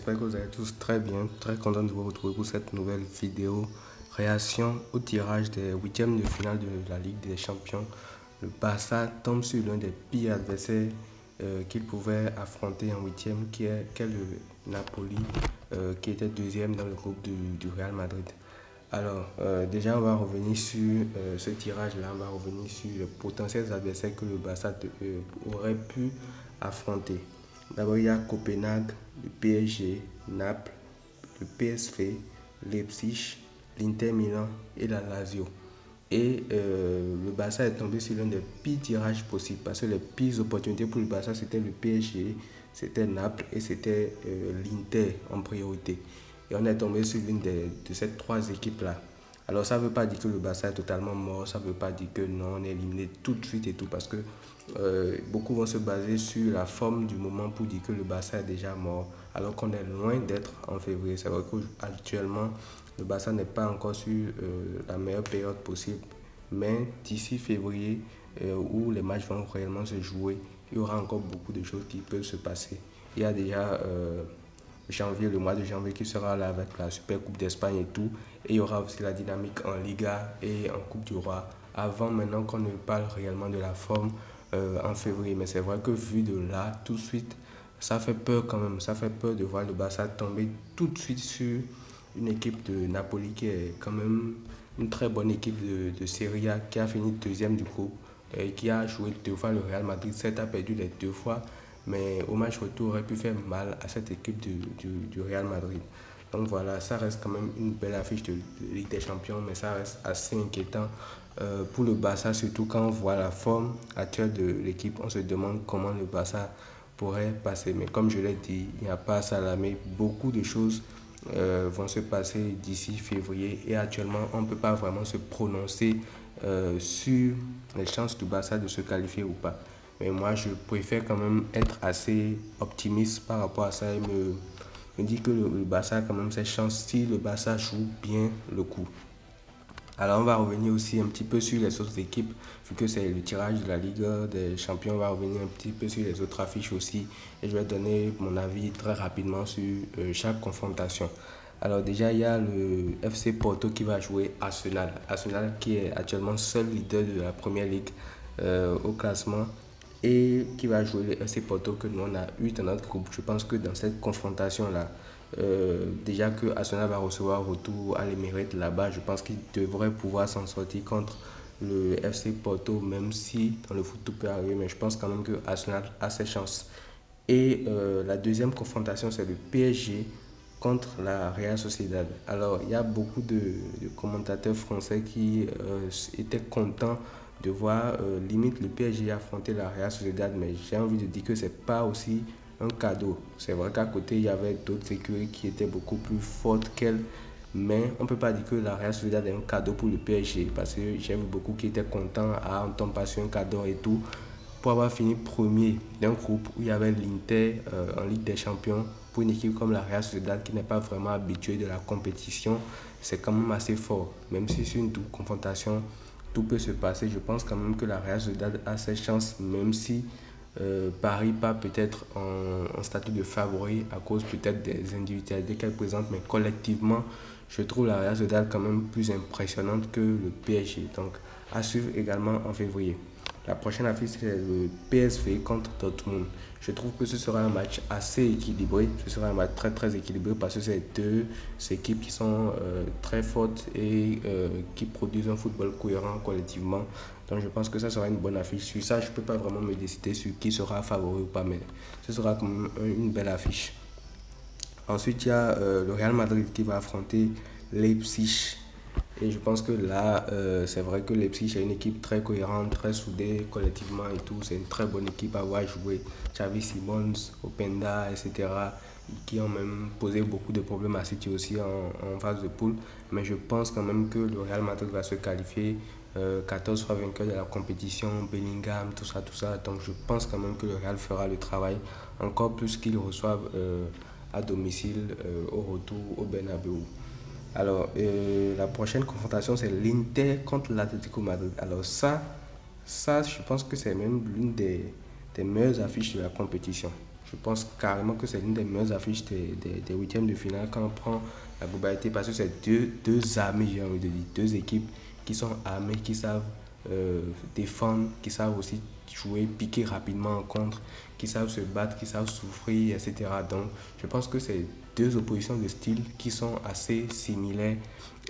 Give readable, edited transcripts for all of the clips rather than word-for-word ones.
j'espère que vous allez tous très bien, très content de vous retrouver pour cette nouvelle vidéo. Réaction au tirage des huitièmes de finale de la Ligue des Champions. Le Barça tombe sur l'un des pires adversaires qu'il pouvait affronter en huitième, qui est le Napoli, qui était deuxième dans le groupe du Real Madrid. Alors, déjà, on va revenir sur ce tirage-là, on va revenir sur les potentiels adversaires que le Barça aurait pu affronter. D'abord, il y a Copenhague, le PSG, Naples, le PSV, Leipzig, l'Inter Milan et la Lazio. Et le Barça est tombé sur l'un des pires tirages possibles parce que les pires opportunités pour le Barça, c'était le PSG, c'était Naples et c'était l'Inter en priorité. Et on est tombé sur l'une de ces trois équipes-là. Alors ça ne veut pas dire que le Barça est totalement mort, ça ne veut pas dire que non, on est éliminé tout de suite et tout, parce que beaucoup vont se baser sur la forme du moment pour dire que le Barça est déjà mort, alors qu'on est loin d'être en février. C'est vrai qu'actuellement, le Barça n'est pas encore sur la meilleure période possible, mais d'ici février, où les matchs vont réellement se jouer, il y aura encore beaucoup de choses qui peuvent se passer. Il y a déjà le mois de janvier qui sera là avec la Super Coupe d'Espagne et tout. Et il y aura aussi la dynamique en Liga et en Coupe du Roi. Avant maintenant qu'on ne parle réellement de la forme en février. Mais c'est vrai que vu de là, tout de suite, ça fait peur quand même. Ça fait peur de voir le Barça tomber tout de suite sur une équipe de Napoli qui est quand même une très bonne équipe de Serie A, qui a fini deuxième du groupe et qui a joué deux fois le Real Madrid. Certes, a perdu les deux fois, mais au match retour aurait pu faire mal à cette équipe du Real Madrid. Donc voilà, ça reste quand même une belle affiche de Ligue des Champions, mais ça reste assez inquiétant pour le Barça, surtout quand on voit la forme actuelle de l'équipe. On se demande comment le Barça pourrait passer. Mais comme je l'ai dit, il n'y a pas à s'alarmer. Beaucoup de choses vont se passer d'ici février et actuellement, on ne peut pas vraiment se prononcer sur les chances du Barça de se qualifier ou pas. Mais moi, je préfère quand même être assez optimiste par rapport à ça et me dire que le Barça a quand même ses chances si le Barça joue bien le coup. Alors, on va revenir aussi un petit peu sur les autres équipes, vu que c'est le tirage de la Ligue des Champions. On va revenir un petit peu sur les autres affiches aussi. Et je vais donner mon avis très rapidement sur chaque confrontation. Alors déjà, il y a le FC Porto qui va jouer Arsenal. Arsenal qui est actuellement seul leader de la Première Ligue au classement et qui va jouer le FC Porto que nous on a eu dans notre groupe. Je pense que dans cette confrontation-là, déjà que Arsenal va recevoir retour à l'Emirates là-bas, je pense qu'il devrait pouvoir s'en sortir contre le FC Porto, même si dans le foot tout peut arriver, mais je pense quand même que Arsenal a ses chances. Et la deuxième confrontation, c'est le PSG contre la Real Sociedad. Alors, il y a beaucoup de commentateurs français qui étaient contents de voir limite le PSG affronter la Real Sociedad, mais j'ai envie de dire que c'est pas aussi un cadeau. C'est vrai qu'à côté, il y avait d'autres écuries qui étaient beaucoup plus fortes qu'elle, mais on ne peut pas dire que la Real Sociedad est un cadeau pour le PSG, parce que j'ai vu beaucoup qui étaient contents, on tombe pas sur un cadeau et tout, pour avoir fini premier d'un groupe où il y avait l'Inter en Ligue des Champions. Pour une équipe comme la Real Sociedad qui n'est pas vraiment habituée de la compétition, c'est quand même assez fort. Même si c'est une double confrontation, tout peut se passer. Je pense quand même que la Real Sociedad a ses chances, même si Paris pas peut-être en statut de favori à cause peut-être des individualités qu'elle présente, mais collectivement, je trouve la Real Sociedad quand même plus impressionnante que le PSG. Donc, à suivre également en février. La prochaine affiche, c'est le PSV contre Dortmund. Je trouve que ce sera un match assez équilibré. Ce sera un match très très équilibré parce que c'est deux équipes qui sont très fortes et qui produisent un football cohérent collectivement. Donc je pense que ça sera une bonne affiche. Sur ça, je ne peux pas vraiment me décider sur qui sera favori ou pas, mais ce sera quand même une belle affiche. Ensuite, il y a le Real Madrid qui va affronter Leipzig. Et je pense que là, c'est vrai que Leipzig est une équipe très cohérente, très soudée collectivement et tout. C'est une très bonne équipe à avoir joué. Xavi Simons, Openda, etc. qui ont même posé beaucoup de problèmes à City aussi en phase de poule. Mais je pense quand même que le Real Madrid va se qualifier 14 fois vainqueur de la compétition, Bellingham, tout ça, tout ça. Donc je pense quand même que le Real fera le travail, encore plus qu'ils reçoivent à domicile au retour au Bernabeu. Alors, la prochaine confrontation, c'est l'Inter contre l'Atlético Madrid. Alors ça, je pense que c'est même l'une des meilleures affiches de la compétition. Je pense carrément que c'est l'une des meilleures affiches des huitièmes de finale quand on prend la globalité parce que c'est deux armées, j'ai envie de dire, deux équipes qui sont armées, qui savent défendre, qui savent aussi jouer, piquer rapidement en contre, qui savent se battre, qui savent souffrir, etc. Donc, je pense que c'est deux oppositions de style qui sont assez similaires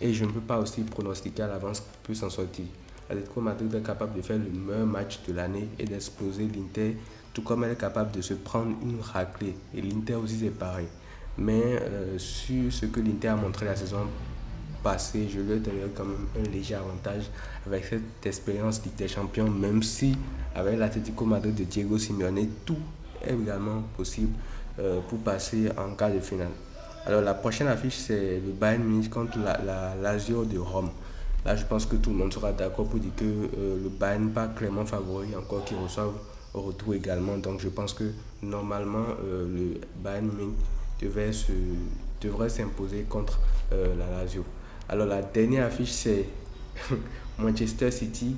et je ne peux pas aussi pronostiquer à l'avance qui peut s'en sortir. L'Atlético Madrid est capable de faire le meilleur match de l'année et d'exploser l'Inter, tout comme elle est capable de se prendre une raclée. Et l'Inter aussi c'est pareil. Mais sur ce que l'Inter a montré la saison passée, je lui donnerai quand même un léger avantage avec cette expérience Ligue des Champions, même si avec l'Atlético Madrid de Diego Simeone, tout est également possible pour passer en quart de finale. Alors la prochaine affiche, c'est le Bayern Munich contre la Lazio de Rome. Là, je pense que tout le monde sera d'accord pour dire que le Bayern n'est pas clairement favori, encore qu'ils reçoivent au retour également. Donc, je pense que normalement, le Bayern Munich devrait s'imposer contre la Lazio. Alors, la dernière affiche, c'est Manchester City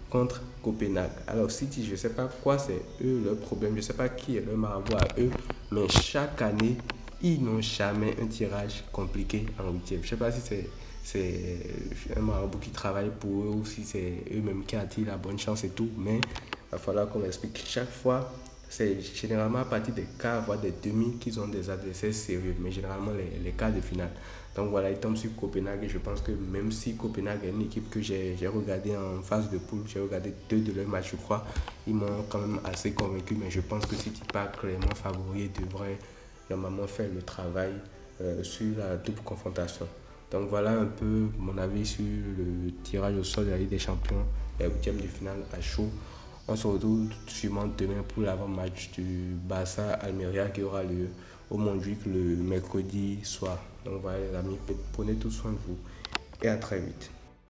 contre Copenhague. Alors, City, je ne sais pas quoi c'est eux leur problème, je ne sais pas qui est leur marabout à eux, mais chaque année, ils n'ont jamais un tirage compliqué en huitième. Je ne sais pas si c'est un marabout qui travaille pour eux ou si c'est eux-mêmes qui attirent la bonne chance et tout, mais il va falloir qu'on explique. Chaque fois, c'est généralement à partir des quarts, voire des demi, qu'ils ont des adversaires sérieux, mais généralement les quarts de finale. Donc voilà, ils tombent sur Copenhague et je pense que même si Copenhague est une équipe que j'ai regardé en phase de poule, j'ai regardé deux de leurs matchs, je crois, ils m'ont quand même assez convaincu, mais je pense que City pas clairement favori devrait normalement faire le travail sur la double confrontation. Donc voilà un peu mon avis sur le tirage au sort de la Ligue des Champions, la huitième de finale à chaud. On se retrouve sûrement demain pour l'avant-match du Barça Almeria qui aura lieu au Montjuic le mercredi soir. Donc voilà les amis, prenez tout soin de vous et à très vite.